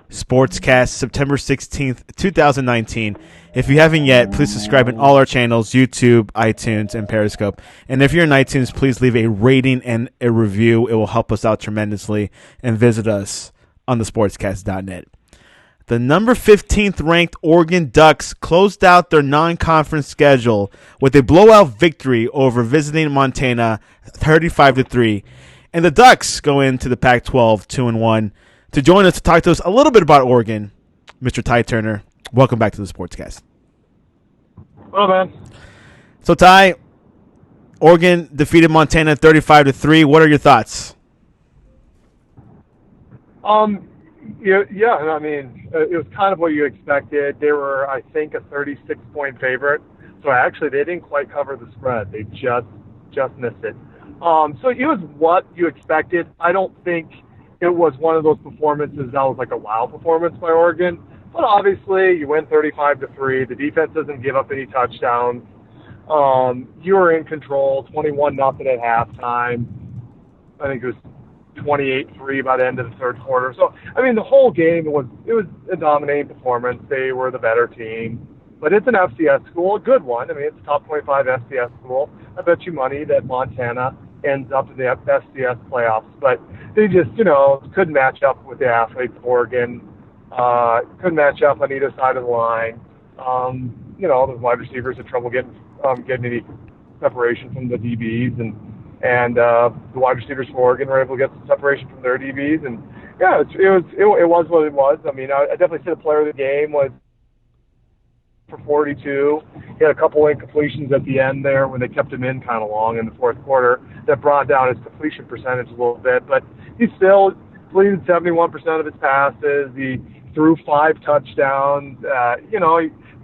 Sportscast, September 16th, 2019. If you haven't yet, please subscribe in all our channels, YouTube, iTunes, and Periscope. And if you're in iTunes, please leave a rating and a review. It will help us out tremendously. And visit us on thesportscast.net. The number 15th ranked Oregon Ducks closed out their non-conference schedule with a blowout victory over visiting Montana 35-3. And the Ducks go into the Pac-12 2-1. To join us to talk to us a little bit about Oregon, Mr. Ty Turner, welcome back to the Sportscast. Hello, man. So, Ty, Oregon defeated Montana 35-3. What are your thoughts? Yeah, I mean, it was kind of what you expected. They were, I think, a 36-point favorite. So actually, they didn't quite cover the spread. They just missed it. So it was what you expected. I don't think it was one of those performances that was like a wow performance by Oregon. But obviously, you win 35-3. The defense doesn't give up any touchdowns. You were in control, 21-0 at halftime. I think it was 28-3 by the end of the third quarter. So, I mean, the whole game it was a dominating performance. They were the better team. But it's an FCS school, a good one. I mean, it's a top 25 FCS school. I bet you money that Montana ends up in the FCS playoffs. But they just, couldn't match up with the athletes of Oregon. Couldn't match up on either side of the line. The wide receivers had trouble getting any separation from the DBs, and the wide receivers for Oregon were able to get some separation from their DBs. And yeah, it was what it was. I mean, I definitely say the player of the game was for 42. He had a couple incompletions at the end there when they kept him in kind of long in the fourth quarter that brought down his completion percentage a little bit. But he still completed 71% of his passes. He threw 5 touchdowns. He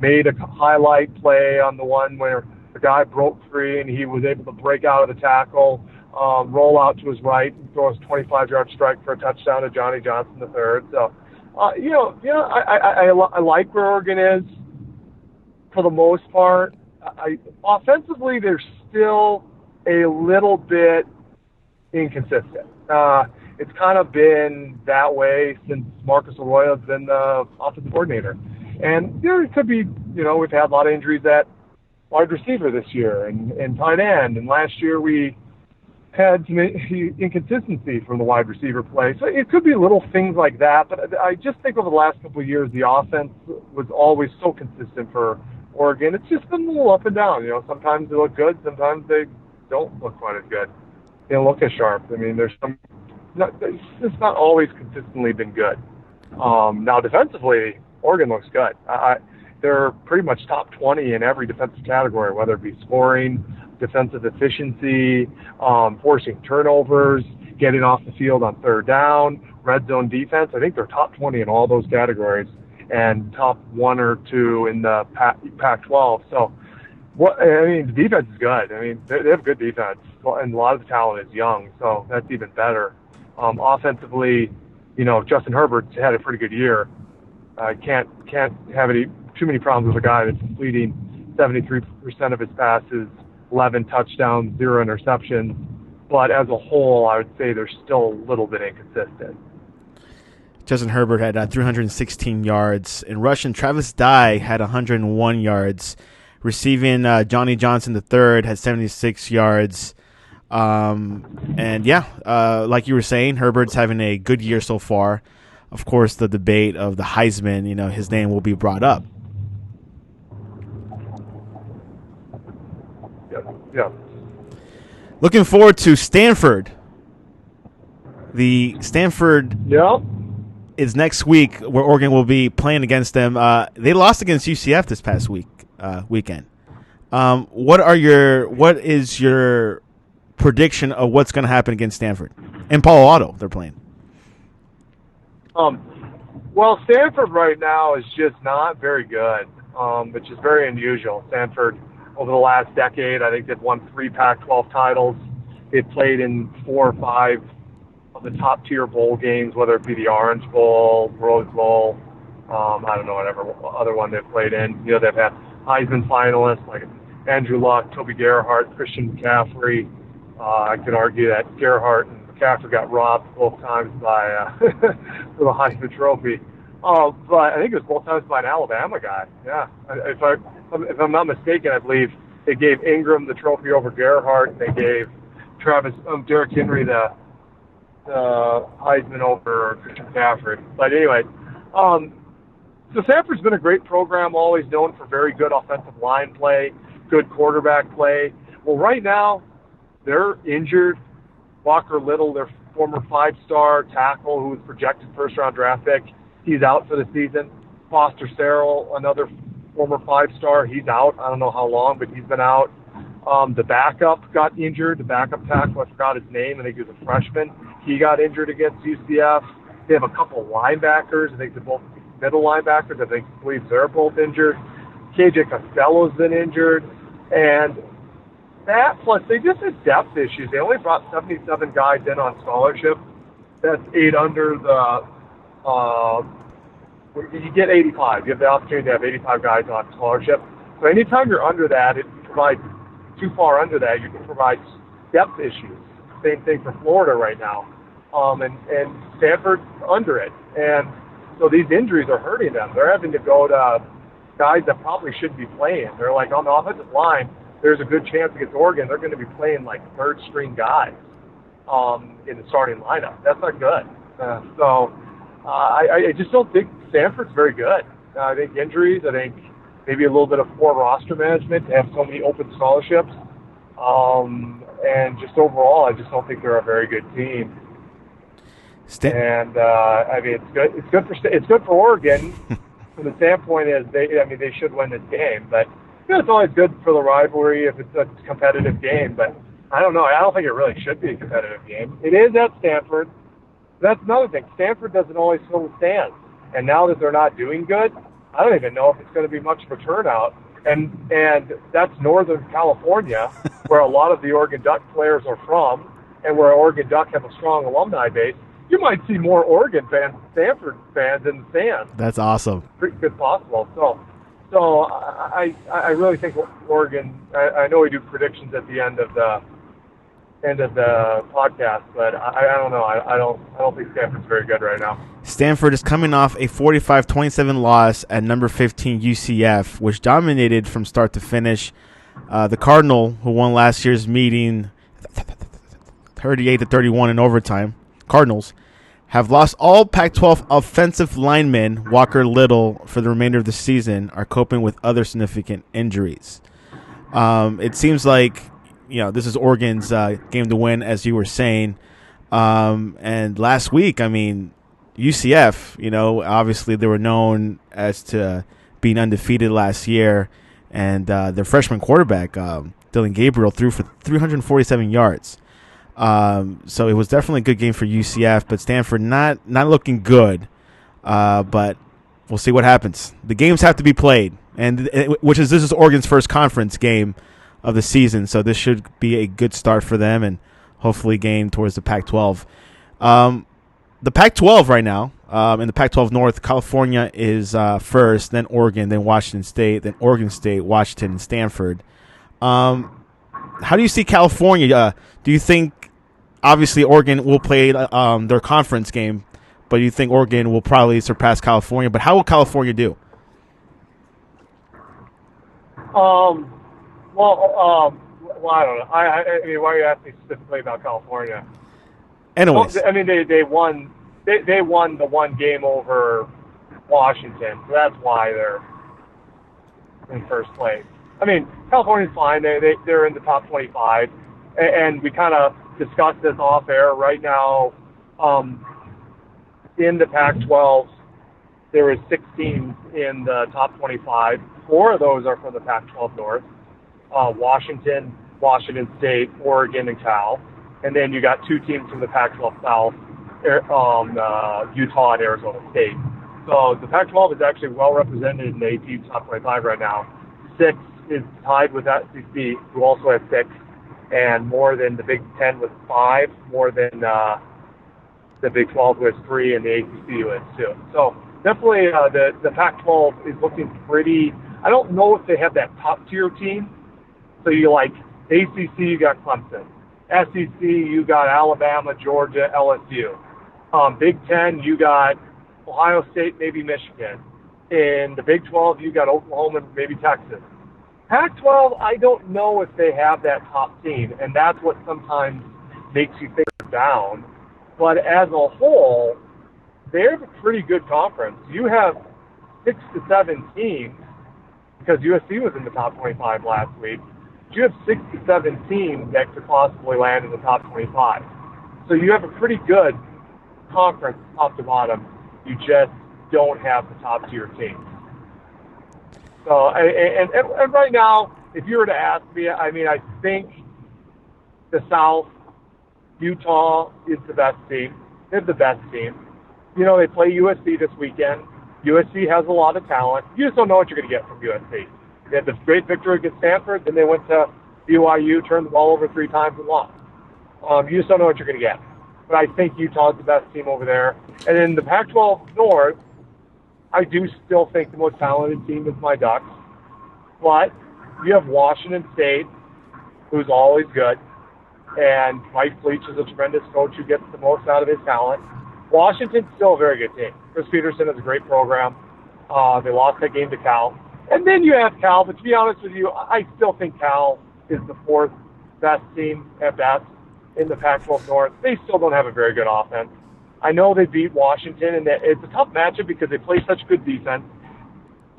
made a highlight play on the one where the guy broke free and he was able to break out of the tackle, roll out to his right, and throw his 25-yard strike for a touchdown to Johnny Johnson III. So, I like where Oregon is. For the most part, offensively, they're still a little bit inconsistent. It's kind of been that way since Marcus Arroyo has been the offensive coordinator. And there could be, we've had a lot of injuries at wide receiver this year and tight end. And last year we had some inconsistency from the wide receiver play. So it could be little things like that. But I just think over the last couple of years, the offense was always so consistent for Oregon. It's just been a little up and down. Sometimes they look good, sometimes they don't look quite as good. They don't look as sharp. I mean, it's just not always consistently been good. Now, defensively, Oregon looks good. They're pretty much top 20 in every defensive category, whether it be scoring, defensive efficiency, forcing turnovers, getting off the field on third down, red zone defense. I think they're top 20 in all those categories and top 1 or 2 in the Pac-12. So, the defense is good. I mean, they have good defense, and a lot of the talent is young, so that's even better. Offensively, Justin Herbert's had a pretty good year. Can't have too many problems with a guy that's completing 73% of his passes, 11 touchdowns, 0 interceptions. But as a whole, I would say they're still a little bit inconsistent. Justin Herbert had 316 yards. In rushing, Travis Dye had 101 yards. Receiving, Johnny Johnson III had 76 yards. Like you were saying, Herbert's having a good year so far. Of course, the debate of the Heisman, his name will be brought up. Yeah. Looking forward to Stanford. The Stanford is next week, where Oregon will be playing against them. They lost against UCF this past weekend. What is your prediction of what's going to happen against Stanford? And Palo Alto, they're playing. Well, Stanford right now is just not very good, which is very unusual. Stanford, over the last decade, I think they've won 3 Pac-12 titles. They've played in 4 or 5 of the top-tier bowl games, whether it be the Orange Bowl, Rose Bowl, I don't know, whatever other one they've played in. They've had Heisman finalists like Andrew Luck, Toby Gerhart, Christian McCaffrey. I could argue that Gerhart and McCaffrey got robbed both times by for the Heisman Trophy. But I think it was both times by an Alabama guy. Yeah, if I'm not mistaken, I believe they gave Ingram the trophy over Gerhardt, and they gave Derrick Henry the Heisman over Christian McCaffrey. But anyway, so Stanford's been a great program, always known for very good offensive line play, good quarterback play. Well, right now they're injured. Walker Little, their former 5-star tackle who was projected first-round draft pick, he's out for the season. Foster Sarrell, another former 5-star, he's out. I don't know how long, but he's been out. The backup got injured. The backup tackle, I forgot his name. I think he was a freshman. He got injured against UCF. They have a couple of linebackers. I think they're both middle linebackers. I believe they're both injured. KJ Costello's been injured. And that, plus they just had depth issues. They only brought 77 guys in on scholarship. That's 8 under the you get 85. You have the opportunity to have 85 guys on scholarship. So anytime you're under that, it provides too far under that, you can provide depth issues. Same thing for Florida right now. And Stanford's under it. And so these injuries are hurting them. They're having to go to guys that probably shouldn't be playing. They're like, on the offensive line, there's a good chance against Oregon, they're going to be playing like third-string guys in the starting lineup. That's not good. I just don't think Stanford's very good. I think injuries, I think maybe a little bit of poor roster management to have so many open scholarships. And just overall, I just don't think they're a very good team. I mean, it's good for Oregon. From the standpoint is they should win this game, but it's always good for the rivalry if it's a competitive game. But I don't know. I don't think it really should be a competitive game. It is at Stanford. That's another thing. Stanford doesn't always fill the stands, and now that they're not doing good, I don't even know if it's going to be much of a turnout. And that's Northern California, where a lot of the Oregon Duck players are from, and where Oregon Duck have a strong alumni base. You might see more Oregon fans than Stanford fans in the stands. That's awesome. Pretty good possible. So I really think Oregon. I know we do predictions at the end of the podcast, but I don't know. I don't think Stanford's very good right now. Stanford is coming off a 45-27 loss at number 15 UCF, which dominated from start to finish. The Cardinal, who won last year's meeting 38-31 in overtime, Cardinals, have lost all Pac-12 offensive linemen. Walker Little, for the remainder of the season, are coping with other significant injuries. It seems like this is Oregon's game to win, as you were saying. And last week, I mean, UCF, obviously they were known as to being undefeated last year, and their freshman quarterback, Dylan Gabriel, threw for 347 yards. So it was definitely a good game for UCF, but Stanford not looking good. But we'll see what happens. The games have to be played, and this is Oregon's first conference game of the season, so this should be a good start for them and hopefully gain towards the Pac-12. The Pac-12 right now, in the Pac-12 North, California is first, then Oregon, then Washington State, then Oregon State, Washington, and Stanford. How do you see California? Do you think, obviously, Oregon will play their conference game, but you think Oregon will probably surpass California? But how will California do? Well, I don't know. I mean, why are you asking specifically about California? Anyways, I mean, they won the one game over Washington, so that's why they're in first place. I mean, California's fine. They're in the top 25, and we kind of discussed this off air. Right now, in the Pac-12, there is 6 teams in the top 25. 4 of those are from the Pac-12 North: Washington, Washington State, Oregon, and Cal. And then you got 2 teams from the Pac-12 South, Utah and Arizona State. So the Pac-12 is actually well represented in the AP top 25 right now. 6 is tied with SEC, who also has 6, and more than the Big Ten with 5, more than the Big 12 who has 3, and the ACC who has 2. So definitely the Pac-12 is looking pretty. I don't know if they have that top-tier team. So you like ACC, you got Clemson. SEC, you got Alabama, Georgia, LSU. Big Ten, you got Ohio State, maybe Michigan. In the Big 12, you got Oklahoma and maybe Texas. Pac-12, I don't know if they have that top team, and that's what sometimes makes you think they're down. But as a whole, they're a pretty good conference. You have 6 to 7 teams, because USC was in the top 25 last week. You have 6 to 7 teams that could possibly land in the top 25. So you have a pretty good conference top to bottom. You just don't have the top tier teams. So, and right now, if you were to ask me, I mean, I think the South, Utah is the best team. They're the best team. You know, they play USC this weekend. USC has a lot of talent. You just don't know what you're going to get from USC. They had the great victory against Stanford, then they went to BYU, turned the ball over 3 times and lost. You just don't know what you're going to get. But I think Utah is the best team over there. And in the Pac-12 North, I do still think the most talented team is my Ducks. But you have Washington State, who's always good. And Mike Leach is a tremendous coach who gets the most out of his talent. Washington's still a very good team. Chris Peterson has a great program. They lost that game to Cal. And then you have Cal, but to be honest with you, I still think Cal is the 4th best team at best in the Pac-12 North. They still don't have a very good offense. I know they beat Washington, and it's a tough matchup because they play such good defense.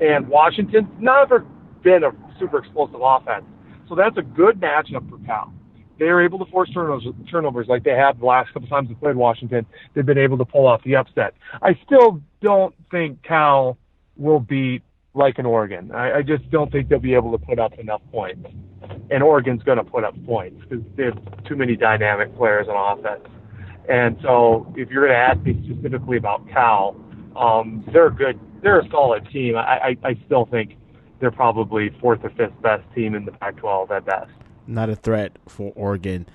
And Washington's never been a super explosive offense. So that's a good matchup for Cal. They are able to force turnovers like they have the last couple times they played Washington. They've been able to pull off the upset. I still don't think Cal will beat like an Oregon. I just don't think they'll be able to put up enough points. And Oregon's going to put up points because they have too many dynamic players on offense. And so if you're going to ask me specifically about Cal, they're good. They're a solid team. I still think they're probably 4th or 5th best team in the Pac-12 at best. Not a threat for Oregon.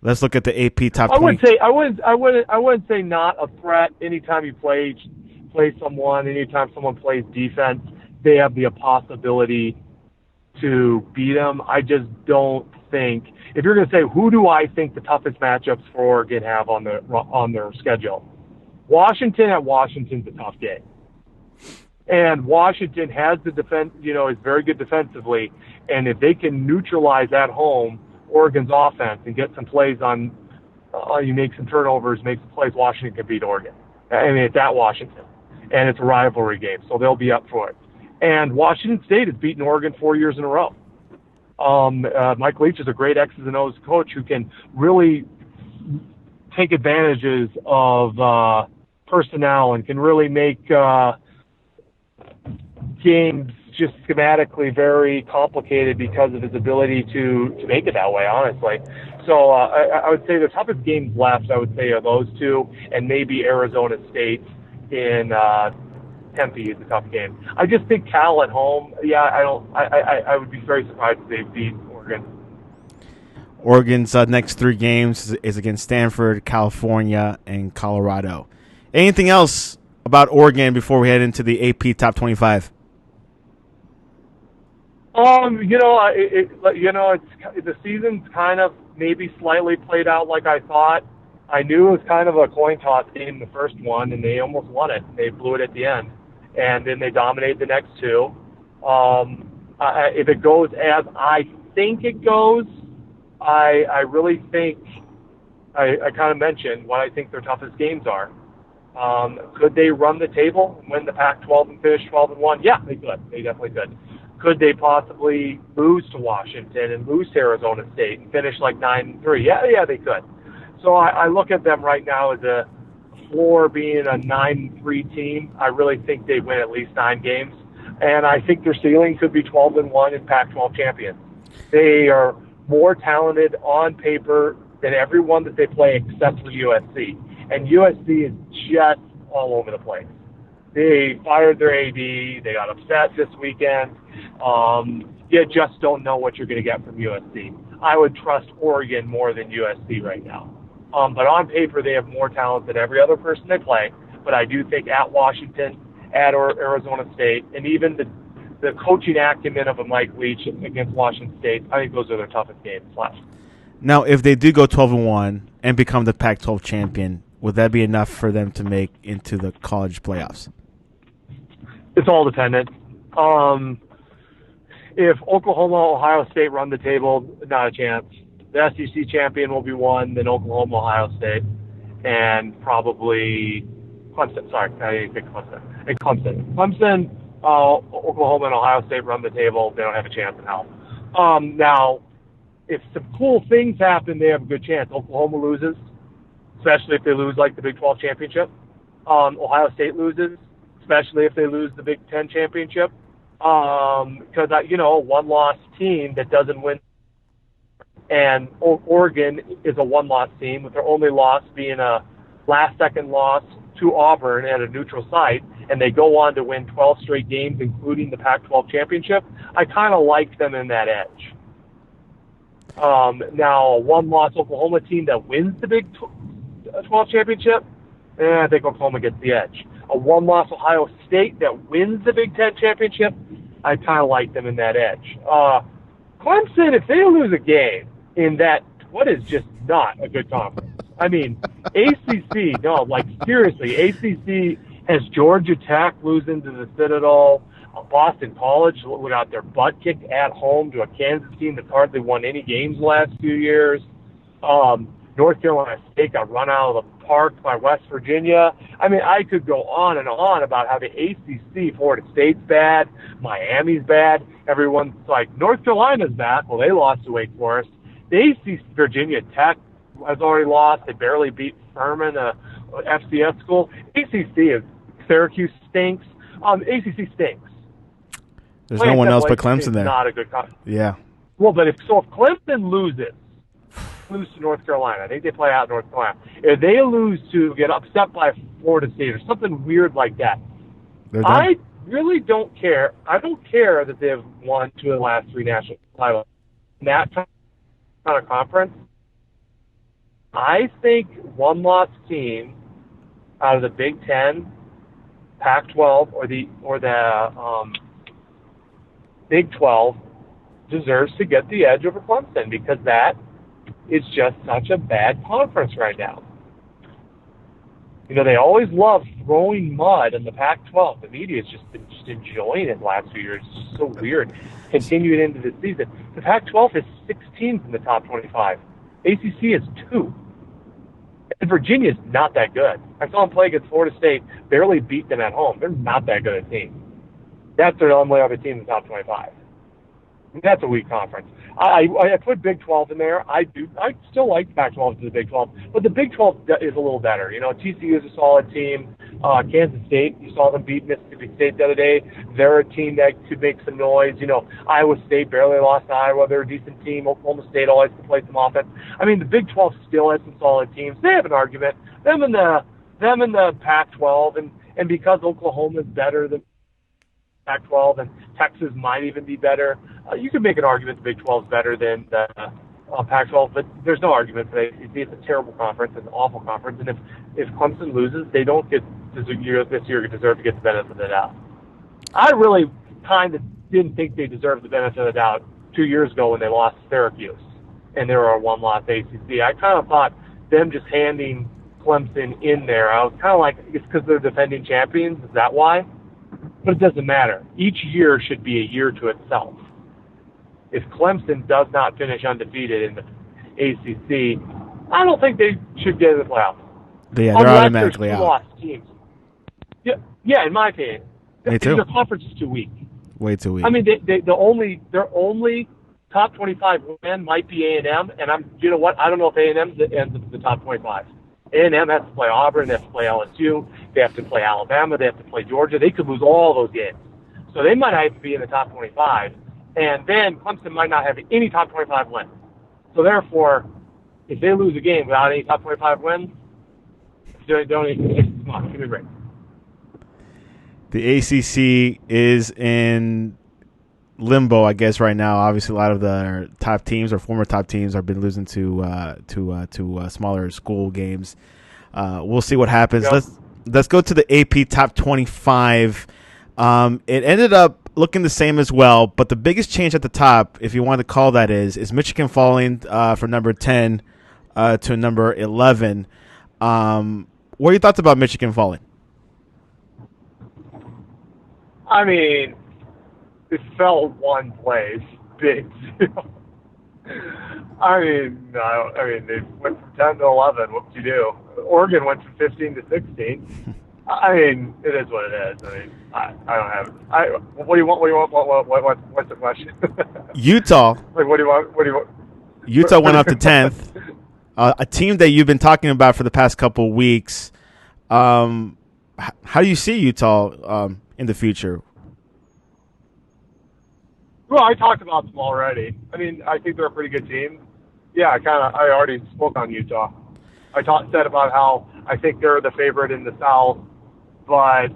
Let's look at the AP top 20. I wouldn't say not a threat. Anytime you play someone, anytime someone plays defense, they have the possibility to beat them. I just don't think, if you're going to say who do I think the toughest matchups for Oregon have on their schedule, Washington at Washington's a tough game. And Washington has the defense, is very good defensively. And if they can neutralize at home Oregon's offense and get some plays on, you make some turnovers, make some plays, Washington can beat Oregon. I mean, it's at Washington. And it's a rivalry game, so they'll be up for it. And Washington State has beaten Oregon 4 years in a row. Mike Leach is a great X's and O's coach who can really take advantages of personnel and can really make games just schematically very complicated because of his ability to make it that way, honestly. So I would say the toughest games left, I would say, are those two, and maybe Arizona State in Tempe is a tough game. I just think Cal at home, I would be very surprised if they beat Oregon. Oregon's next 3 games is against Stanford, California, and Colorado. Anything else about Oregon before we head into the AP Top 25? It's the season's kind of maybe slightly played out like I thought. I knew it was kind of a coin toss game, the first one, and they almost won it. They blew it at the end, and then they dominated the next 2. If it goes as I think it goes, I really think I kind of mentioned what I think their toughest games are. Could they run the table and win the Pac-12 and finish 12-1? Yeah, they could. They definitely could. Could they possibly lose to Washington and lose to Arizona State and finish like 9-3? Yeah, they could. So I look at them right now as a floor being a 9-3 team. I really think they win at least 9 games. And I think their ceiling could be 12-1 and Pac-12 champions. They are more talented on paper than everyone that they play except for USC. And USC is just all over the place. They fired their AD. They got upset this weekend. You just don't know what you're going to get from USC. I would trust Oregon more than USC right now. But on paper, they have more talent than every other person they play. But I do think at Washington, at Arizona State, and even the coaching acumen of a Mike Leach against Washington State, I think those are their toughest games left. Now, if they do go 12-1 and become the Pac-12 champion, would that be enough for them to make into the college playoffs? It's all dependent. If Oklahoma, Ohio State run the table, not a chance. The SEC champion will be one, then Oklahoma, Ohio State, and probably Clemson. Sorry, I didn't pick Clemson. And Clemson, Oklahoma, and Ohio State run the table. They don't have a chance in hell. Now, if some cool things happen, they have a good chance. Oklahoma loses, especially if they lose like the Big 12 championship. Ohio State loses, especially if they lose the Big 10 championship. Because, a one-loss team that doesn't win, and Oregon is a one-loss team with their only loss being a last-second loss to Auburn at a neutral site, and they go on to win 12 straight games, including the Pac-12 championship. I kind of like them in that edge. Now, a one-loss Oklahoma team that wins the Big 12 championship, I think Oklahoma gets the edge. A one-loss Ohio State that wins the Big Ten championship, I kind of like them in that edge. Clemson, if they lose a game in that, what is just not a good conference. I mean, ACC, no, like seriously, ACC has Georgia Tech losing to the Citadel. Boston College got their butt kicked at home to a Kansas team that's hardly won any games the last few years. North Carolina State got run out of the park by West Virginia. I mean, I could go on and on about how the ACC, Florida State's bad, Miami's bad. Everyone's like, North Carolina's bad. Well, they lost to Wake Forest. The ACC, Virginia Tech has already lost. They barely beat Furman, a FCS school. ACC is Syracuse stinks. ACC stinks. There's no one else but Clemson there. Not a good conference. Yeah. Well, but if Clemson lose to North Carolina, I think they play out North Carolina. If they lose to get upset by Florida State or something weird like that, I really don't care. I don't care that they've won 2 of the last 3 national titles. In that kind of conference, I think one-loss team out of the Big Ten, Pac-12, or the Big 12 deserves to get the edge over Clemson because that is just such a bad conference right now. They always love throwing mud in the Pac-12. The media has just been enjoying it the last few years. It's just so weird. Continuing into the season. The Pac-12 has 6 teams in the top 25. ACC has 2. And Virginia's not that good. I saw them play against Florida State, barely beat them at home. They're not that good a team. That's their only other team in the top 25. That's a weak conference. I put Big 12 in there. I still like Pac-12 to the Big 12, but the Big 12 is a little better. TCU is a solid team. Kansas State, you saw them beat Mississippi State the other day. They're a team that could make some noise. Iowa State barely lost to Iowa. They're a decent team. Oklahoma State always can play some offense. I mean, the Big 12 still has some solid teams. They have an argument. Them and the Pac-12, and because Oklahoma is better than Pac-12 and Texas might even be better, you could make an argument the Big 12 is better than the Pac-12, but there's no argument for that. It's a terrible conference, it's an awful conference, and if Clemson loses, they don't get this year deserve to get the benefit of the doubt. I really kind of didn't think they deserved the benefit of the doubt 2 years ago when they lost to Syracuse, and they were a one-loss ACC. I kind of thought them just handing Clemson in there, I was kind of like, it's because they're defending champions, is that why? But it doesn't matter. Each year should be a year to itself. If Clemson does not finish undefeated in the ACC, I don't think they should get in the playoffs. Yeah, they're automatically out. Lost teams. Yeah, in my opinion. Me too. The conference is too weak. Way too weak. I mean, their only top 25 win might be A&M, and you know what? I don't know if A&M ends up the top 25. A&M has to play Auburn, they have to play LSU, they have to play Alabama, they have to play Georgia. They could lose all those games. So they might not even be in the top 25. And then Clemson might not have any top 25 wins. So therefore, if they lose a game without any top 25 wins, don't even, come on, give me a break. The ACC is in limbo, I guess, right now. Obviously, a lot of the top teams or former top teams have been losing to smaller school games. We'll see what happens. Yep. Let's go to the AP Top 25. It ended up looking the same as well, but the biggest change at the top, if you want to call that, is Michigan falling from number 10 to number 11. What are your thoughts about Michigan falling? I mean, it fell one place, big deal. I mean, they went from 10 to 11. What would you do? Oregon went from 15 to 16. I mean, it is what it is. I mean, I don't have. What do you want? What do you want? What's the question? Utah. Like, what do you want? What do you want? Utah went up to 10th. A team that you've been talking about for the past couple weeks. How do you see Utah in the future? Well, I talked about them already. I mean, I think they're a pretty good team. Yeah, I already spoke on Utah. Said about how I think they're the favorite in the South, but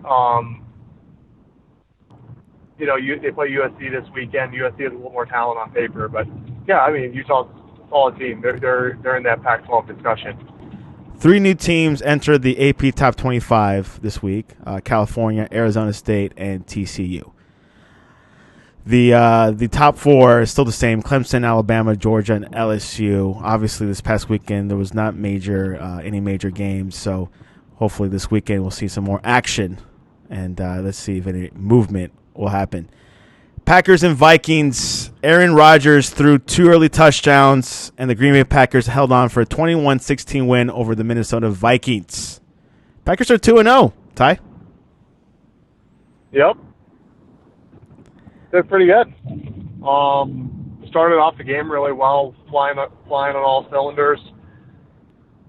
they play USC this weekend. USC has a little more talent on paper, but yeah, I mean, Utah's a solid team. They're in that Pac-12 discussion. 3 new teams entered the AP Top 25 this week: California, Arizona State, and TCU. The top 4 is still the same: Clemson, Alabama, Georgia, and LSU. Obviously, this past weekend there was not any major games, so hopefully this weekend we'll see some more action, and let's see if any movement will happen. Packers and Vikings. Aaron Rodgers threw 2 early touchdowns, and the Green Bay Packers held on for a 21-16 win over the Minnesota Vikings. Packers are 2-0. Ty? Yep. They're pretty good. Started off the game really well, flying on all cylinders.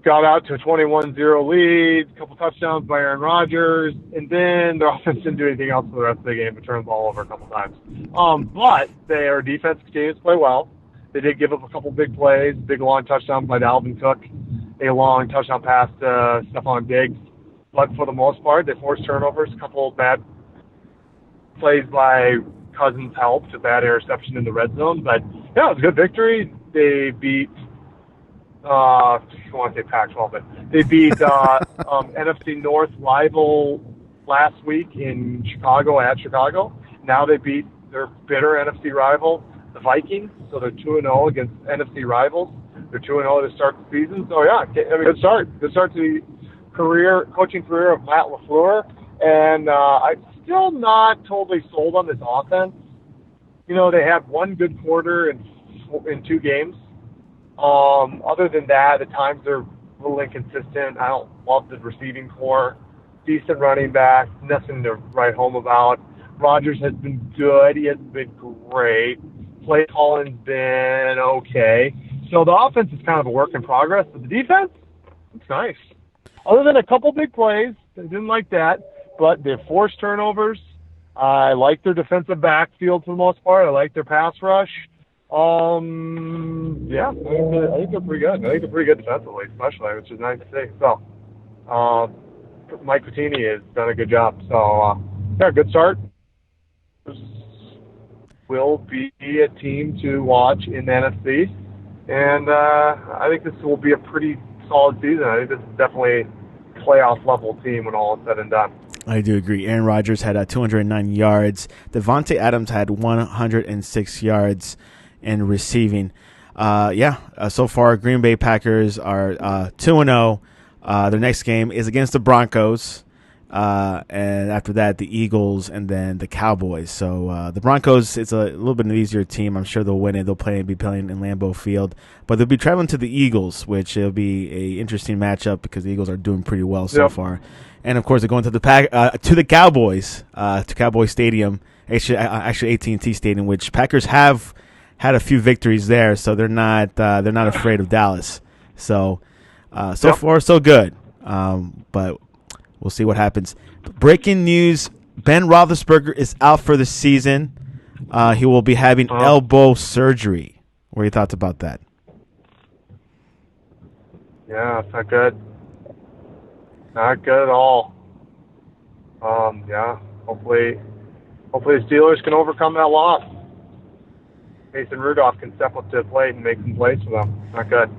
Got out to a 21-0 lead, a couple touchdowns by Aaron Rodgers, and then their offense didn't do anything else for the rest of the game but turned the ball over a couple times. But their defense continues to play well. They did give up a couple big plays, big long touchdown by Dalvin Cook, a long touchdown pass to Stephon Diggs. But for the most part, they forced turnovers, a couple bad plays by Cousins helped, a bad interception in the red zone. But, yeah, it was a good victory. They beat, I don't want to say Pac-12, but they beat NFC North rival last week in Chicago at Chicago. Now they beat their bitter NFC rival, the Vikings. So they're 2-0 against NFC rivals. They're 2-0 to start the season. So, yeah, I mean, good start. Good start to the coaching career of Matt LaFleur. And I'm still not totally sold on this offense. You know, they had one good quarter in 2 games. Other than that, at times they're a little inconsistent. I don't love the receiving core. Decent running back, nothing to write home about. Rodgers has been good. He hasn't been great. Play calling's been okay. So the offense is kind of a work in progress, but the defense, it's nice. Other than a couple big plays, I didn't like that. But they forced turnovers. I like their defensive backfield for the most part. I like their pass rush. Yeah, I think they're pretty good. I think they're pretty good defensively, especially, which is nice to see. So, Mike Pettini has done a good job. So, yeah, good start. Will be a team to watch in the NFC, and I think this will be a pretty solid season. I think this is definitely a playoff level team when all is said and done. I do agree. Aaron Rodgers had 209 yards. Devontae Adams had 106 yards in receiving. So far, Green Bay Packers are 2-0. Their next game is against the Broncos. And after that, the Eagles and then the Cowboys. So the Broncos, it's a little bit of an easier team. I'm sure they'll win it. They'll be playing in Lambeau Field. But they'll be traveling to the Eagles, which will be a interesting matchup because the Eagles are doing pretty well so far. And, of course, they're going to the Cowboys, to Cowboy Stadium, actually AT&T Stadium, which Packers have had a few victories there, so they're not afraid of Dallas. So far, so good. But we'll see what happens. Breaking news, Ben Roethlisberger is out for the season. He will be having elbow surgery. What are your thoughts about that? Yeah, it's not good. Not good at all. Hopefully the Steelers can overcome that loss. Mason Rudolph can step up to the plate and make some plays for them. Not good.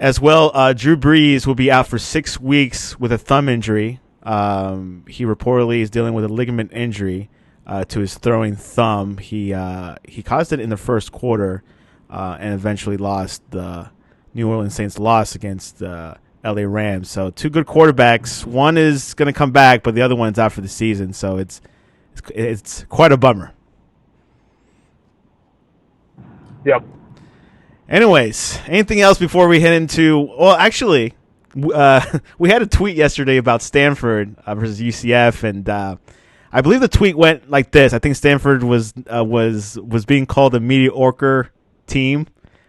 As well, Drew Brees will be out for 6 weeks with a thumb injury. He reportedly is dealing with a ligament injury to his throwing thumb. He caused it in the first quarter and eventually lost. The New Orleans Saints lost against the LA Rams. So two good quarterbacks. One is going to come back, but the other one's out for the season. So it's quite a bummer. Yep. Anyways, anything else before we head into? Well, actually, we had a tweet yesterday about Stanford versus UCF, and I believe the tweet went like this. I think Stanford was being called a mediocre team,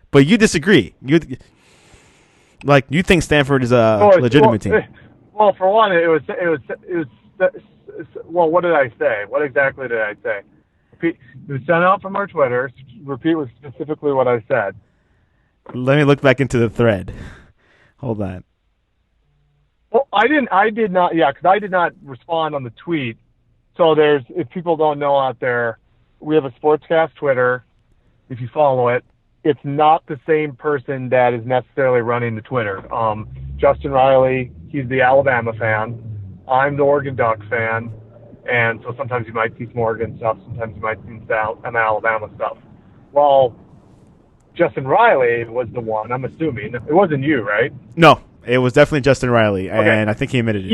but you disagree. You think Stanford is a legitimate team? Well, for one, it was. Well, what did I say? What exactly did I say? It was sent out from our Twitter. Repeat was specifically what I said. Let me look back into the thread. Hold on. Well, I did not. Yeah, because I did not respond on the tweet. So if people don't know out there, we have a Sportscast Twitter. If you follow it, it's not the same person that is necessarily running the Twitter. Justin Riley, he's the Alabama fan. I'm the Oregon Ducks fan. And so sometimes you might see some Oregon stuff. Sometimes you might see some Alabama stuff. Well, Justin Riley was the one, I'm assuming. It wasn't you, right? No, it was definitely Justin Riley, okay. And I think he admitted it.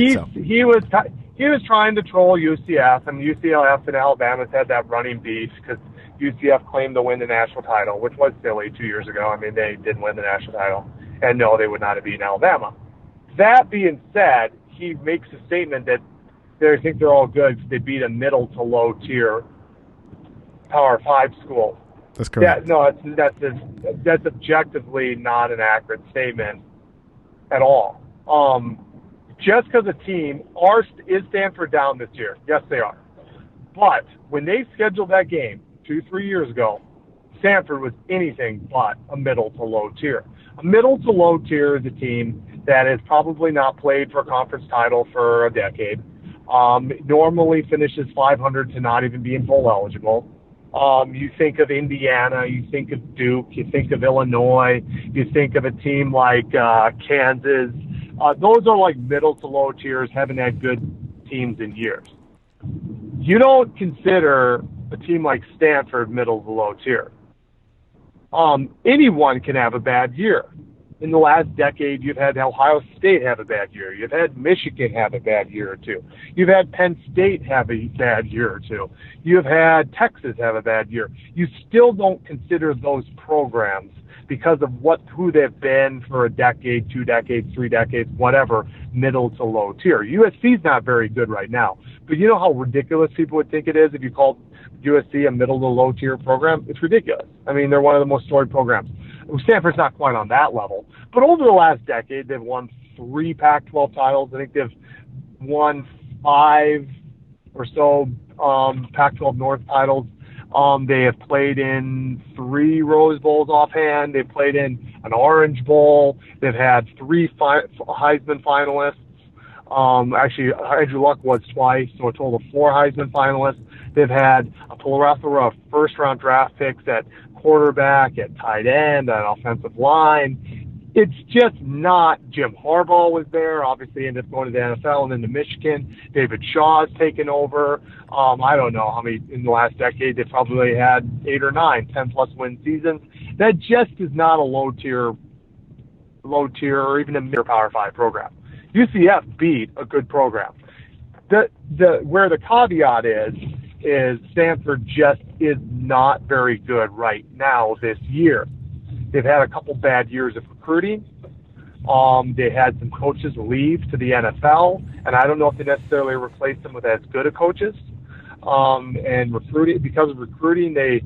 He was trying to troll UCF, and UCF and Alabama's had that running beef because UCF claimed to win the national title, which was silly 2 years ago. I mean, they didn't win the national title, and no, they would not have beaten Alabama. That being said, he makes a statement that they think they're all good because they beat a middle to low tier Power 5 school. That's correct. That's objectively not an accurate statement at all. Just because a team is Stanford down this year? Yes, they are. But when they scheduled that game 2-3 years ago, Stanford was anything but a middle to low tier. A middle to low tier is a team that has probably not played for a conference title for a decade. Normally finishes 500 to not even being bowl eligible. You think of Indiana, you think of Duke, you think of Illinois, you think of a team like Kansas. Those are like middle to low tiers, haven't had good teams in years. You don't consider a team like Stanford middle to low tier. Anyone can have a bad year. In the last decade, you've had Ohio State have a bad year. You've had Michigan have a bad year or two. You've had Penn State have a bad year or two. You've had Texas have a bad year. You still don't consider those programs because of who they've been for a decade, 2 decades, 3 decades, whatever, middle to low tier. USC's not very good right now. But you know how ridiculous people would think it is if you called USC a middle to low tier program? It's ridiculous. I mean, they're one of the most storied programs. Stanford's not quite on that level. But over the last decade, they've won 3 Pac-12 titles. I think they've won 5 or so Pac-12 North titles. They have played in 3 Rose Bowls offhand. They've played in an Orange Bowl. They've had 3 Heisman finalists. Actually, Andrew Luck was twice, so a total of 4 Heisman finalists. They've had a plethora of first-round draft picks at quarterback, at tight end, at offensive line. It's just not. Jim Harbaugh was there, obviously ended up going to the NFL and then to Michigan. David Shaw's taken over. I don't know how many in the last decade. They probably had 8 or 9, 10-plus win seasons. That just is not a low tier or even a mid Power 5 program. UCF beat a good program. Where the caveat is Stanford just is not very good right now this year. They've had a couple bad years of recruiting. They had some coaches leave to the NFL, and I don't know if they necessarily replaced them with as good of coaches. And recruiting, because of recruiting, they,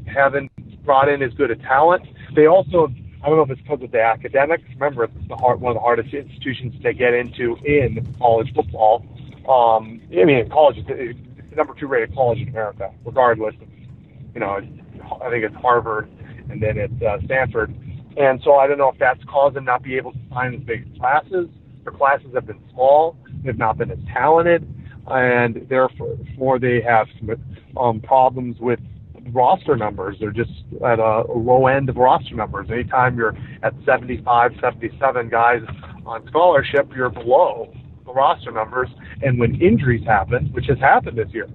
haven't brought in as good a talent. They also, I don't know if it's because of the academics. Remember, it's one of the hardest institutions to get into in college football. In college, it's the number 2 rated college in America, regardless of, I think it's Harvard and then it's Stanford. And so I don't know if that's caused them not be able to sign as big classes. Their classes have been small. They've not been as talented. And therefore they have some problems with roster numbers. They're just at a low end of roster numbers. Anytime you're at 75, 77 guys on scholarship, you're below the roster numbers. And when injuries happen, which has happened this year,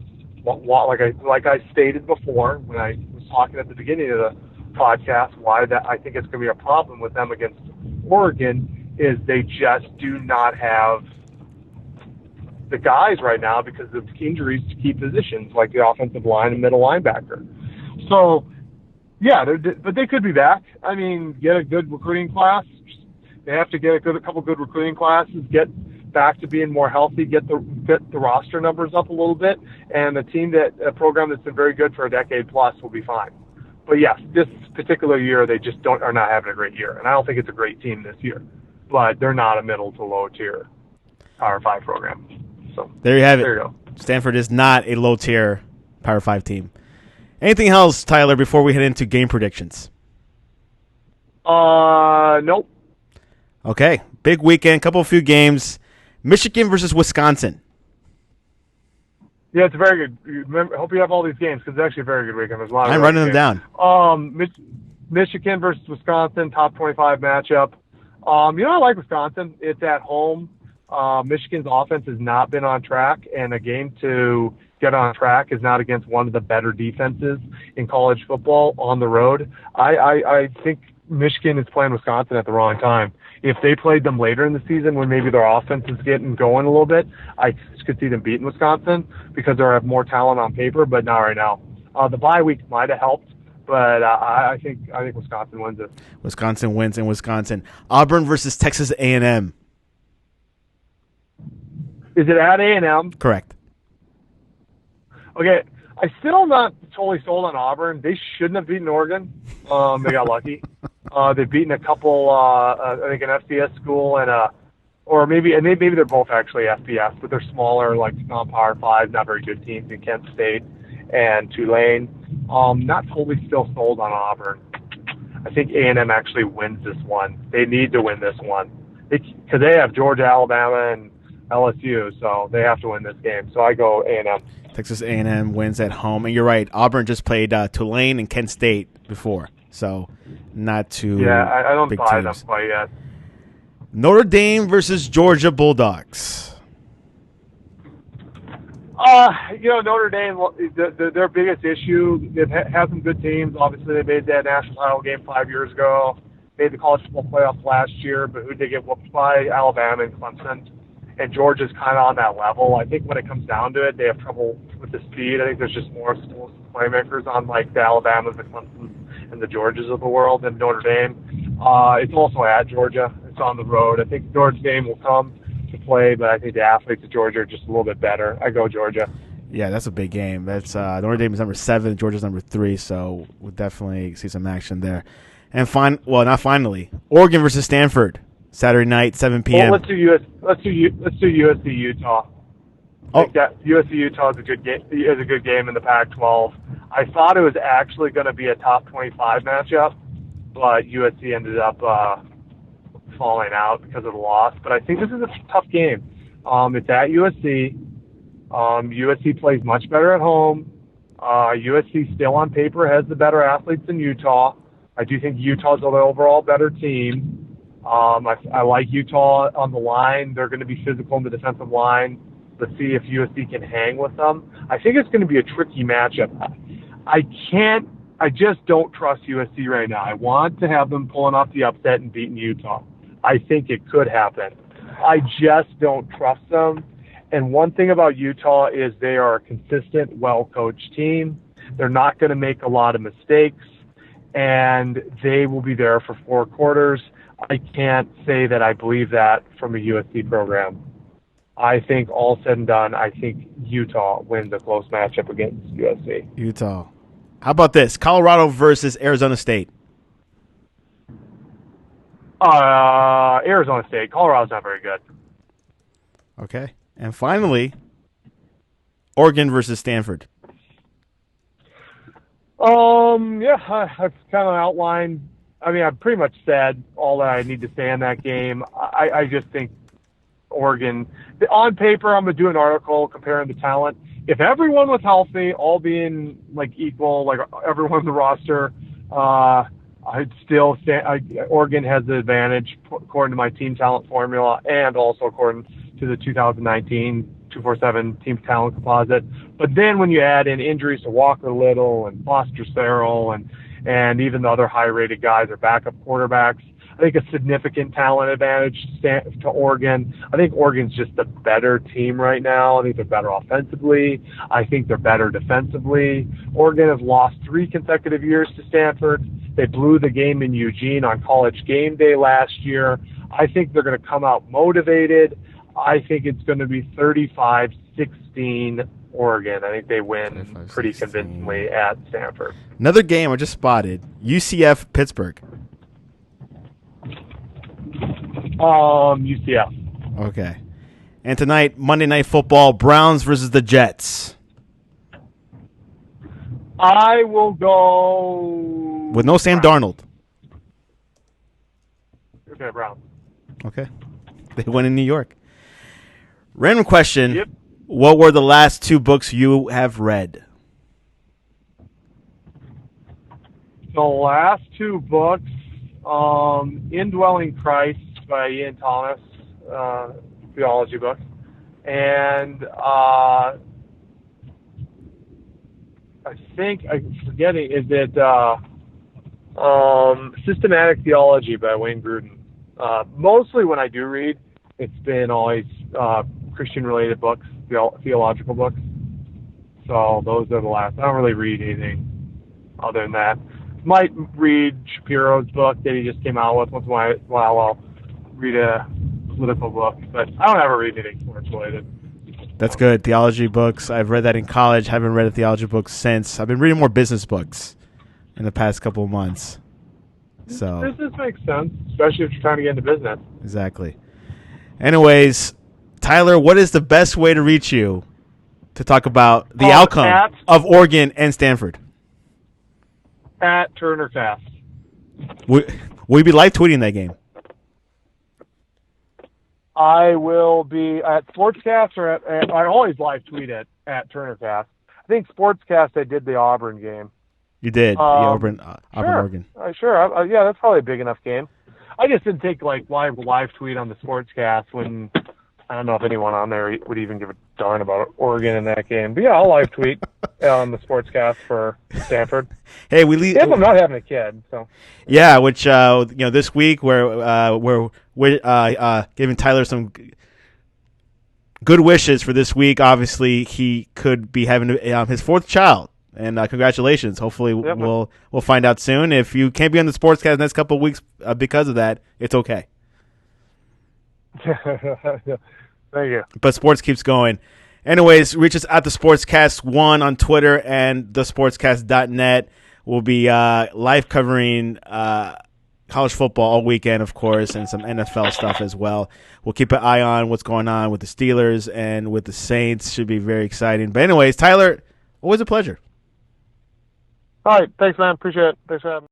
like I stated before when I was talking at the beginning of the podcast, why that I think it's going to be a problem with them against Oregon is they just do not have the guys right now because of injuries to key positions like the offensive line and middle linebacker. So, yeah, but they could be back. I mean, get a good recruiting class. They have to get a couple good recruiting classes, get back to being more healthy, get the roster numbers up a little bit, and a program that's been very good for a decade plus will be fine. But yes, this particular year they just are not having a great year, and I don't think it's a great team this year. But they're not a middle to low tier Power 5 program. So there you have it. There you go. Stanford is not a low tier Power 5 team. Anything else, Tyler, before we head into game predictions? Nope. Okay, big weekend, few games. Michigan versus Wisconsin. Yeah, it's a very good. I hope you have all these games because it's actually a very good weekend. There's a lot of I'm running them down. Michigan versus Wisconsin, top 25 matchup. I like Wisconsin. It's at home. Michigan's offense has not been on track, and a game to get on track is not against one of the better defenses in college football on the road. I think Michigan is playing Wisconsin at the wrong time. If they played them later in the season when maybe their offense is getting going a little bit, I could see them beating Wisconsin because they have more talent on paper, but not right now. The bye week might have helped, but I think Wisconsin wins it. Wisconsin wins in Wisconsin. Auburn versus Texas A&M. Is it at A&M? Correct. Okay, I still am not totally sold on Auburn. They shouldn't have beaten Oregon. They got lucky. They've beaten a couple, I think an FCS school or maybe they're both actually FBS, but they're smaller, like non-Power 5, not very good teams in Kent State and Tulane. Not totally still sold on Auburn. I think A&M actually wins this one. They need to win this one because they have Georgia, Alabama, and LSU, so they have to win this game. So I go A&M. Texas A&M wins at home, and you're right. Auburn just played Tulane and Kent State before, so not too. Yeah, I don't big buy teams. them quite yet. Notre Dame versus Georgia Bulldogs. Notre Dame, their biggest issue, they've had some good teams. Obviously, they made that national title game 5 years ago, made the college football playoffs last year, but who did they get whooped by? Alabama and Clemson. And Georgia's kind of on that level. I think when it comes down to it, they have trouble with the speed. I think there's just more explosive playmakers on like the Alabamas, the Clemsons, and the Georgias of the world than Notre Dame. It's also at Georgia. It's on the road. I think Notre Dame will come to play, but I think the athletes of Georgia are just a little bit better. I go Georgia. Yeah, that's a big game. That's Notre Dame is number 7, Georgia's number 3, so we'll definitely see some action there. And not finally, Oregon versus Stanford. Saturday night, 7 p.m. Well, let's do USC Utah. Oh. USC Utah is a good game. Is a good game in the Pac-12. I thought it was actually going to be a top 25 matchup, but USC ended up falling out because of the loss. But I think this is a tough game. It's at USC. USC plays much better at home. USC still on paper has the better athletes than Utah. I do think Utah's the overall better team. I like Utah on the line. They're going to be physical in the defensive line. Let's see if USC can hang with them. I think it's going to be a tricky matchup. I just don't trust USC right now. I want to have them pulling off the upset and beating Utah. I think it could happen. I just don't trust them. And one thing about Utah is they are a consistent, well-coached team. They're not going to make a lot of mistakes, and they will be there for 4 quarters. I can't say that I believe that from a USC program. I think all said and done, I think Utah wins a close matchup against USC. Utah. How about this? Colorado versus Arizona State. Arizona State. Colorado's not very good. Okay. And finally, Oregon versus Stanford. I've kind of outlined. I mean, I've pretty much said all that I need to say in that game. I just think Oregon, on paper, I'm going to do an article comparing the talent. If everyone was healthy, all being like equal, like everyone on the roster, I'd still say Oregon has the advantage according to my team talent formula and also according to the 2019 247 team talent composite. But then when you add in injuries to Walker Little and Foster Sarrell and even the other high-rated guys or backup quarterbacks, I think a significant talent advantage to Oregon. I think Oregon's just a better team right now. I think they're better offensively. I think they're better defensively. Oregon has lost 3 consecutive years to Stanford. They blew the game in Eugene on College game day last year. I think they're going to come out motivated. I think it's going to be 35-16 Oregon. I think they win pretty convincingly at Stanford. Another game I just spotted, UCF Pittsburgh. UCF. Okay. And tonight, Monday Night Football, Browns versus the Jets. I will go with no Sam Darnold. Okay, Browns. Okay. They win in New York. Random question. Yep. What were the last 2 books you have read? The last 2 books, Indwelling Christ by Ian Thomas, theology book, and I think I'm forgetting. Is it Systematic Theology by Wayne Grudem? Mostly when I do read, it's been always Christian-related books, theological books. So those are the last. I don't really read anything other than that. Might read Shapiro's book that he just came out with. Once in a while I'll read a political book, but I don't ever read anything sports-related. That's good. Theology books. I've read that in college. Haven't read a theology book since. I've been reading more business books in the past couple of months. So business makes sense, especially if you're trying to get into business. Exactly. Anyways, Tyler, what is the best way to reach you to talk about the outcome of Oregon and Stanford? At TurnerCast. Will you be live tweeting that game? I will be at Sportscast or I always live tweet at TurnerCast. I think Sportscast I did the Auburn game. You did, the Auburn Oregon. Sure. Yeah, that's probably a big enough game. I just didn't think like live tweet on the Sportscast when I don't know if anyone on there would even give a darn about Oregon in that game. But yeah, I'll live tweet on the Sportscast for Stanford. Hey, if I'm not having a kid, so yeah. Which this week we're giving Tyler some good wishes for this week. Obviously, he could be having his 4th child, and congratulations. Hopefully, we'll find out soon. If you can't be on the Sportscast the next couple of weeks because of that, it's okay. Thank you. But sports keeps going. Anyways, reach us at the Sportscast1 on Twitter and thesportscast.net. We'll be live covering college football all weekend, of course, and some NFL stuff as well. We'll keep an eye on what's going on with the Steelers and with the Saints. Should be very exciting. But anyways, Tyler, always a pleasure. All right. Thanks, man. Appreciate it. Thanks for having me.